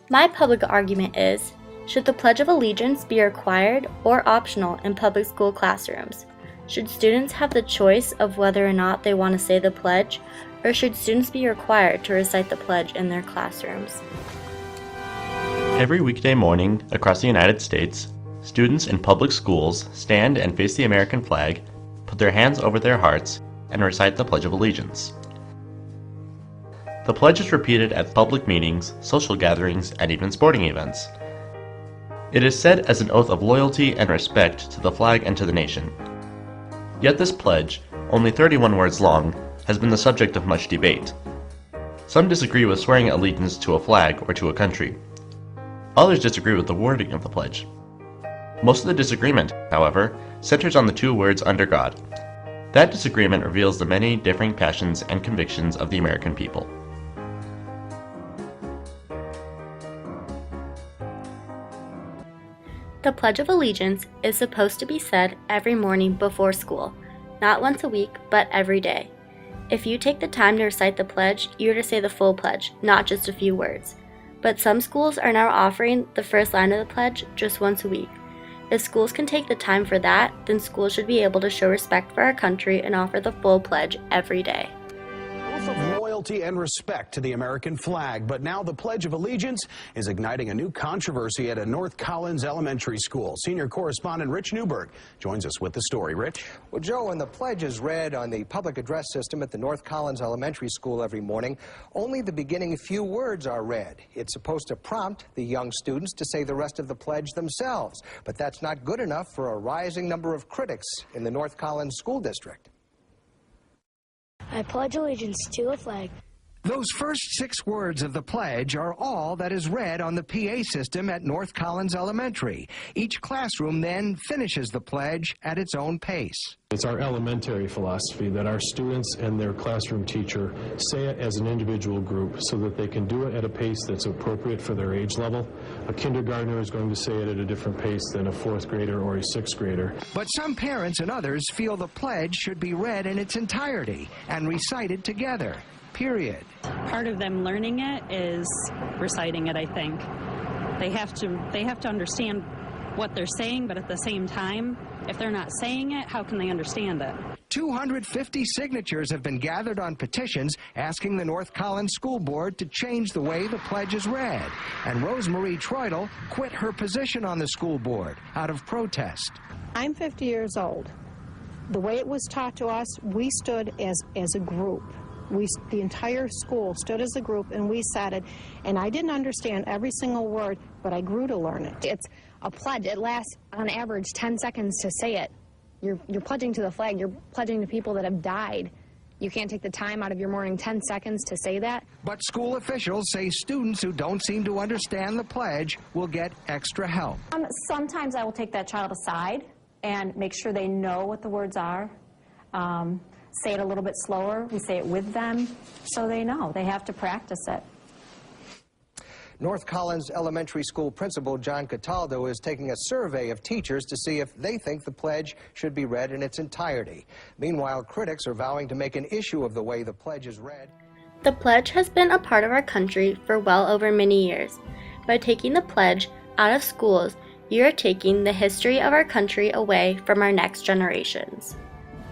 My public argument is, should the Pledge of Allegiance be required or optional in public school classrooms? Should students have the choice of whether or not they want to say the pledge, or should students be required to recite the pledge in their classrooms? Every weekday morning across the United States, students in public schools stand and face the American flag, put their hands over their hearts, and recite the Pledge of Allegiance. The pledge is repeated at public meetings, social gatherings, and even sporting events. It is said as an oath of loyalty and respect to the flag and to the nation. Yet this pledge, only 31 words long, has been the subject of much debate. Some disagree with swearing allegiance to a flag or to a country. Others disagree with the wording of the pledge. Most of the disagreement, however, centers on the two words "under God." That disagreement reveals the many differing passions and convictions of the American people. The Pledge of Allegiance is supposed to be said every morning before school, not once a week, but every day. If you take the time to recite the pledge, you are to say the full pledge, not just a few words. But some schools are now offering the first line of the pledge just once a week. If schools can take the time for that, then schools should be able to show respect for our country and offer the full pledge every day. Of loyalty and respect to the American flag, but now the Pledge of Allegiance is igniting a new controversy at a North Collins Elementary School. Senior correspondent Rich Newberg joins us with the story. Rich? Well, Joe, when the pledge is read on the public address system at the North Collins Elementary School every morning, only the beginning few words are read. It's supposed to prompt the young students to say the rest of the pledge themselves, but that's not good enough for a rising number of critics in the North Collins School District. I pledge allegiance to the flag. Those first 6 words of the pledge are all that is read on the PA system at North Collins Elementary. Each classroom then finishes the pledge at its own pace. It's our elementary philosophy that our students and their classroom teacher say it as an individual group so that they can do it at a pace that's appropriate for their age level. A kindergartner is going to say it at a different pace than a 4th grader or a 6th grader. But some parents and others feel the pledge should be read in its entirety and recited together. Period. Part of them learning it is reciting it, I think. They have to understand what they're saying, but at the same time, if they're not saying it, how can they understand it? 250 signatures have been gathered on petitions asking the North Collins School Board to change the way the pledge is read. And Rosemarie Troidel quit her position on the school board out of protest. I'm 50 years old. The way it was taught to us, we stood as a group. The entire school stood as a group and we said it, and I didn't understand every single word, but I grew to learn it. It's a pledge. It lasts on average 10 seconds to say it. You're pledging to the flag. You're pledging to people that have died. You can't take the time out of your morning 10 seconds to say that. But school officials say students who don't seem to understand the pledge will get extra help. Sometimes I will take that child aside and make sure they know what the words are. Say it a little bit slower. We say it with them so they know. They have to practice it. North Collins Elementary School Principal John Cataldo is taking a survey of teachers to see if they think the pledge should be read in its entirety. Meanwhile, critics are vowing to make an issue of the way the pledge is read. The pledge has been a part of our country for well over many years. By taking the pledge out of schools, you are taking the history of our country away from our next generations.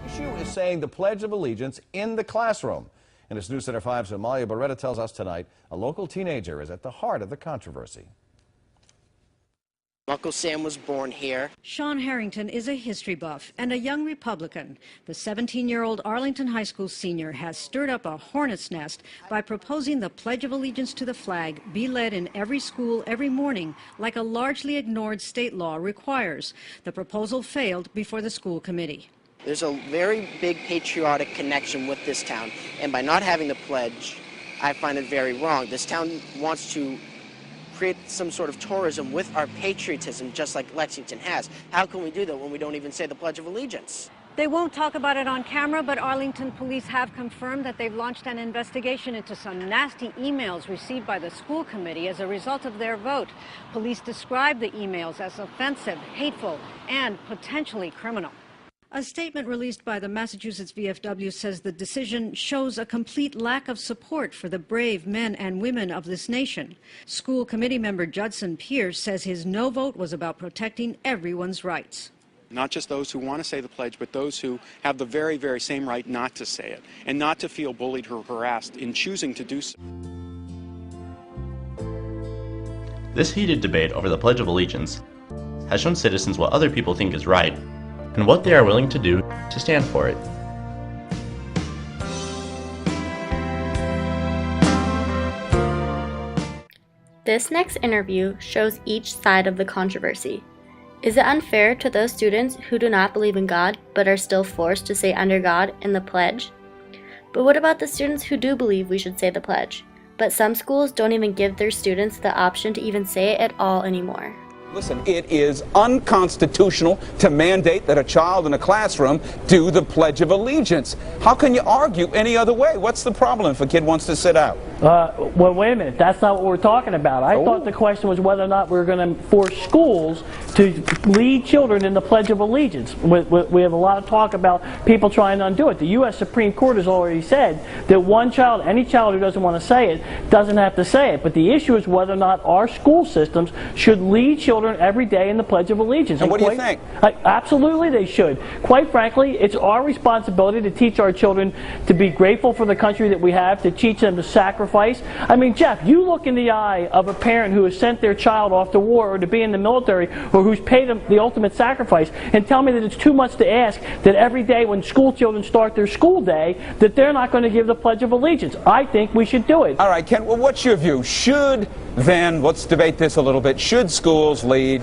The issue is saying the Pledge of Allegiance in the classroom. And as News Center 5's Amalia Beretta tells us tonight, a local teenager is at the heart of the controversy. Uncle Sam was born here. Sean Harrington is a history buff and a young Republican. The 17-year-old Arlington High School senior has stirred up a hornet's nest by proposing the Pledge of Allegiance to the flag be led in every school every morning, like a largely ignored state law requires. The proposal failed before the school committee. There's a very big patriotic connection with this town, and by not having the pledge, I find it very wrong. This town wants to create some sort of tourism with our patriotism, just like Lexington has. How can we do that when we don't even say the Pledge of Allegiance? They won't talk about it on camera, but Arlington police have confirmed that they've launched an investigation into some nasty emails received by the school committee as a result of their vote. Police describe the emails as offensive, hateful, and potentially criminal. A statement released by the Massachusetts VFW says the decision shows a complete lack of support for the brave men and women of this nation. School committee member Judson Pierce says his no vote was about protecting everyone's rights. Not just those who want to say the pledge, but those who have the very, very same right not to say it, and not to feel bullied or harassed in choosing to do so. This heated debate over the Pledge of Allegiance has shown citizens what other people think is right and what they are willing to do to stand for it. This next interview shows each side of the controversy. Is it unfair to those students who do not believe in God but are still forced to say under God in the pledge? But what about the students who do believe we should say the pledge? But some schools don't even give their students the option to even say it at all anymore. Listen, it is unconstitutional to mandate that a child in a classroom do the Pledge of Allegiance. How can you argue any other way? What's the problem if a kid wants to sit out? Well, wait a minute. That's not what we're talking about. I thought the question was whether or not we're going to force schools to lead children in the Pledge of Allegiance. We have a lot of talk about people trying to undo it. The U.S. Supreme Court has already said that one child, any child who doesn't want to say it, doesn't have to say it. But the issue is whether or not our school systems should lead children every day in the Pledge of Allegiance. And what do you think? Absolutely they should. Quite frankly, it's our responsibility to teach our children to be grateful for the country that we have, to teach them to sacrifice. I mean, Jeff, you look in the eye of a parent who has sent their child off to war or to be in the military or who's paid them the ultimate sacrifice and tell me that it's too much to ask that every day when school children start their school day that they're not going to give the Pledge of Allegiance. I think we should do it. All right, Ken, well, what's your view? Should then, let's debate this a little bit, should schools lead,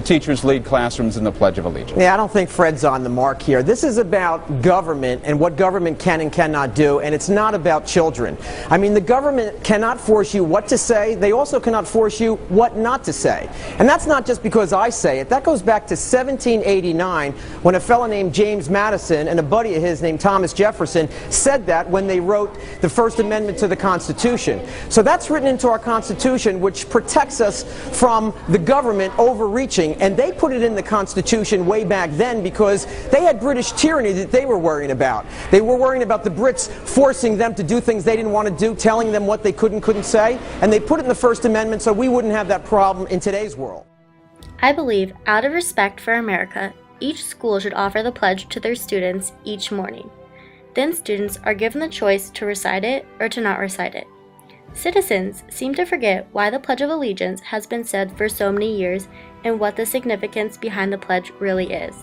teachers lead classrooms in the Pledge of Allegiance? Yeah, I don't think Fred's on the mark here. This is about government and what government can and cannot do, and it's not about children. I mean, the government cannot force you what to say. They also cannot force you what not to say. And that's not just because I say it. That goes back to 1789 when a fellow named James Madison and a buddy of his named Thomas Jefferson said that when they wrote the First Amendment to the Constitution. So that's written into our Constitution, which protects us from the government overreaching. And they put it in the Constitution way back then because they had British tyranny that they were worrying about. They were worrying about the Brits forcing them to do things they didn't want to do, telling them what they couldn't say, and they put it in the First Amendment so we wouldn't have that problem in today's world. I believe, out of respect for America, each school should offer the pledge to their students each morning. Then students are given the choice to recite it or to not recite it. Citizens seem to forget why the Pledge of Allegiance has been said for so many years and what the significance behind the pledge really is.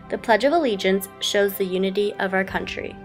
The Pledge of Allegiance shows the unity of our country.